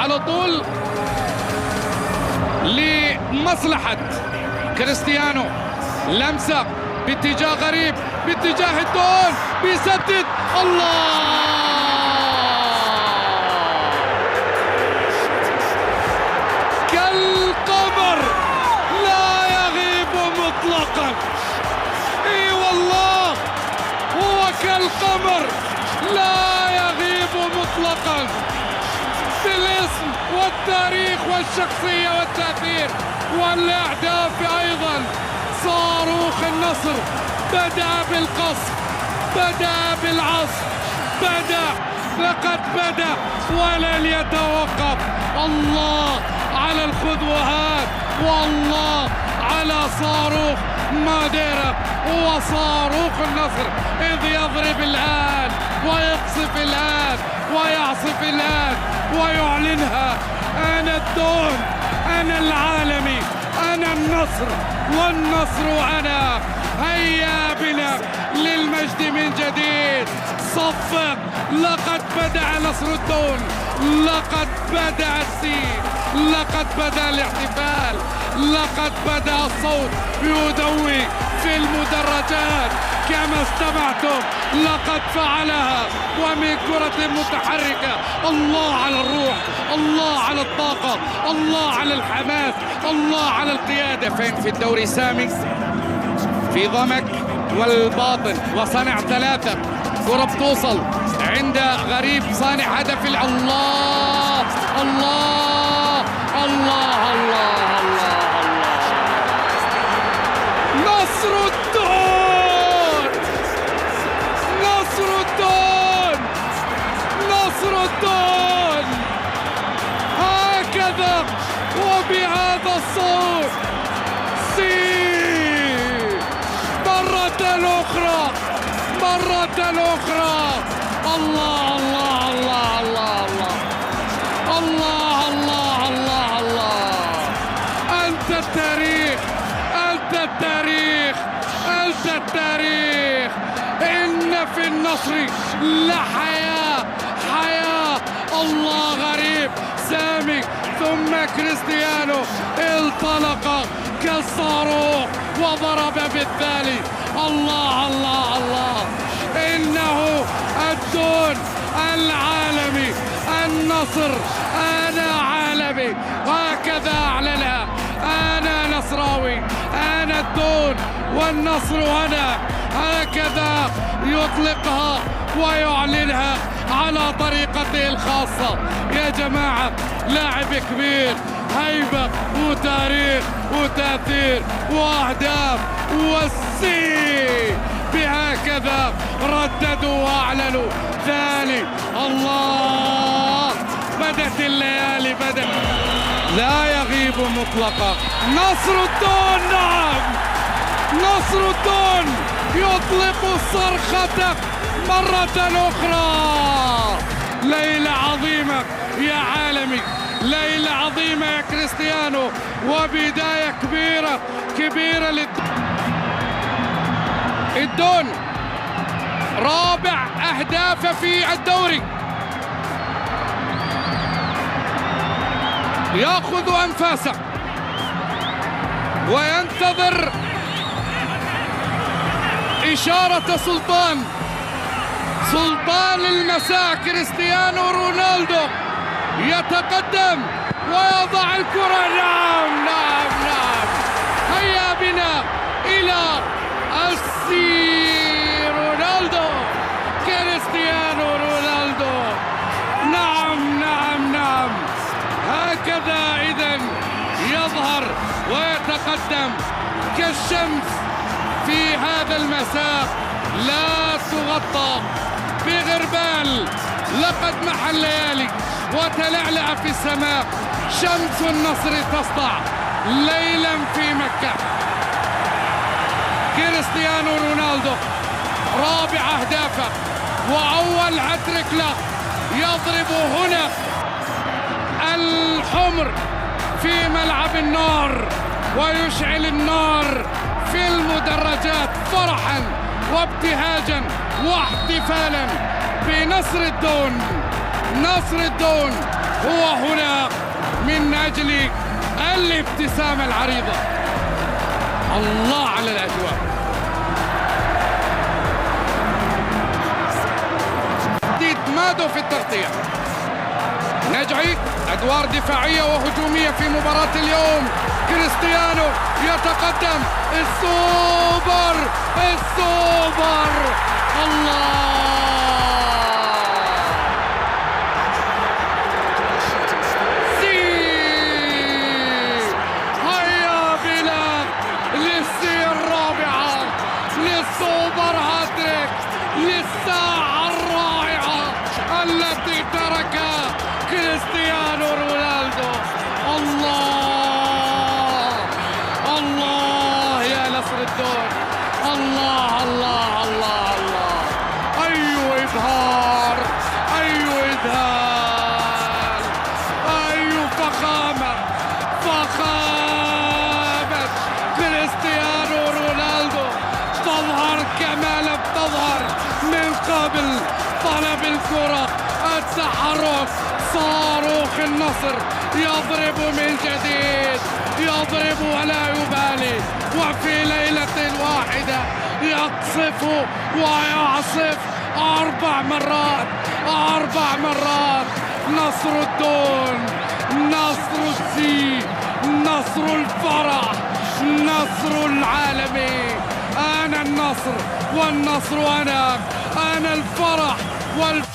على طول لمصلحة كريستيانو. لمسة باتجاه غريب، باتجاه الدون، بيسدد. الله، كالقمر لا يغيب مطلقا. اي والله هو كالقمر لا يغيب مطلقا، بالاسم والتاريخ والشخصية والتأثير والأهداف أيضا. صاروخ النصر بدأ بالقصف، بدأ بالعصف، لقد بدأ ولن يتوقف. الله على الخطوات، والله على صاروخ ماديرا. هو صاروخ النصر إذ يضرب الآن ويقصف الآن ويعصف الآن ويعلنها: أنا الدون، أنا العالمي، أنا النصر والنصر أنا. هيا بنا للمجد من جديد. صفق، لقد بدأ نصر الدون، لقد بدأ السير، لقد بدأ الاحتفال، لقد بدأ الصوت يدوي في المدرجات كما استمعتم. لقد فعلها ومن كرة متحركة. الله على الروح، الله على الطاقة، الله على الحماس، الله على القيادة. فين في الدوري سامي؟ في ضمك والباطن وصنع ثلاثة. كرة بتوصل عند غريب صانع هدف. الله الله الله الله الله الله. نصر الدون، نصر الدون، نصر الدون. هكذا وبهذا الصوت مرة أخرى، مرة أخرى. الله الله الله الله الله الله الله الله الله. أنت التاريخ، أنت التاريخ، أنت التاريخ. إن في النصر لحياة، حياة. الله، غريب سامي ثم كريستيانو انطلق كالصاروخ وضرب بالتالي. الله الله الله. إنه الدون العالمي، النصر. أنا عالمي، هكذا أعلنها. أنا نصراوي، أنا الدون والنصر أنا. هكذا يطلقها ويعلنها على طريقته الخاصة. يا جماعة، لاعب كبير، هيبة وتاريخ وتأثير وأهداف والسي. بهكذا رددوا وأعلنوا ثاني. الله، بدت الليالي، بدت، لا يغيب مطلقا. نصر الدون، نعم، نصر الدون يطلق الصرخة مرة أخرى. ليلة عظيمة يا عالمي، ليلة عظيمة يا كريستيانو، وبداية كبيرة كبيرة الدون. رابع أهداف في الدوري. يأخذ أنفاسه وينتظر إشارة سلطان المساء. كريستيانو رونالدو يتقدم ويضع الكرة. نعم نعم نعم. هيا بنا إلى رونالدو، كريستيانو رونالدو. نعم نعم نعم. هكذا إذن يظهر ويتقدم كالشمس في هذا المساء. لا تغطى بغربال. لقد محى الليالي وتلعلع في السماء. شمس النصر تسطع ليلا في مكة. كريستيانو رونالدو رابع أهدافه وأول هاتريك له. يضرب هنا الحمر في ملعب النار ويشعل النار في المدرجات فرحا وابتهاجا واحتفالا بنصر الدون. نصر الدون هو هنا. أجل الابتسامة العريضة. الله على الأجواء. تحديد مادو في التغطية. نجعي أدوار دفاعية وهجومية في مباراة اليوم. كريستيانو يتقدم. السوبر الله. للسوبر هاتريك للساعة الرائعة التي تركها كريستيانو رونالدو. الله يا نصر الدون. الله أي إبهار، أي إذهال، أي فخامة كريستيانو رونالدو. تظهر كما لم تظهر من قبل. طلب الكرة، التحرك، صاروخ النصر يضرب من جديد، يضرب ولا يبالي، وفي ليلة واحدة يقصف ويعصف 4 مرات. نصر الدون، نصر السي، نصر الفرح، نصر العالمي. أنا النصر والنصر أنا الفرح والفرح.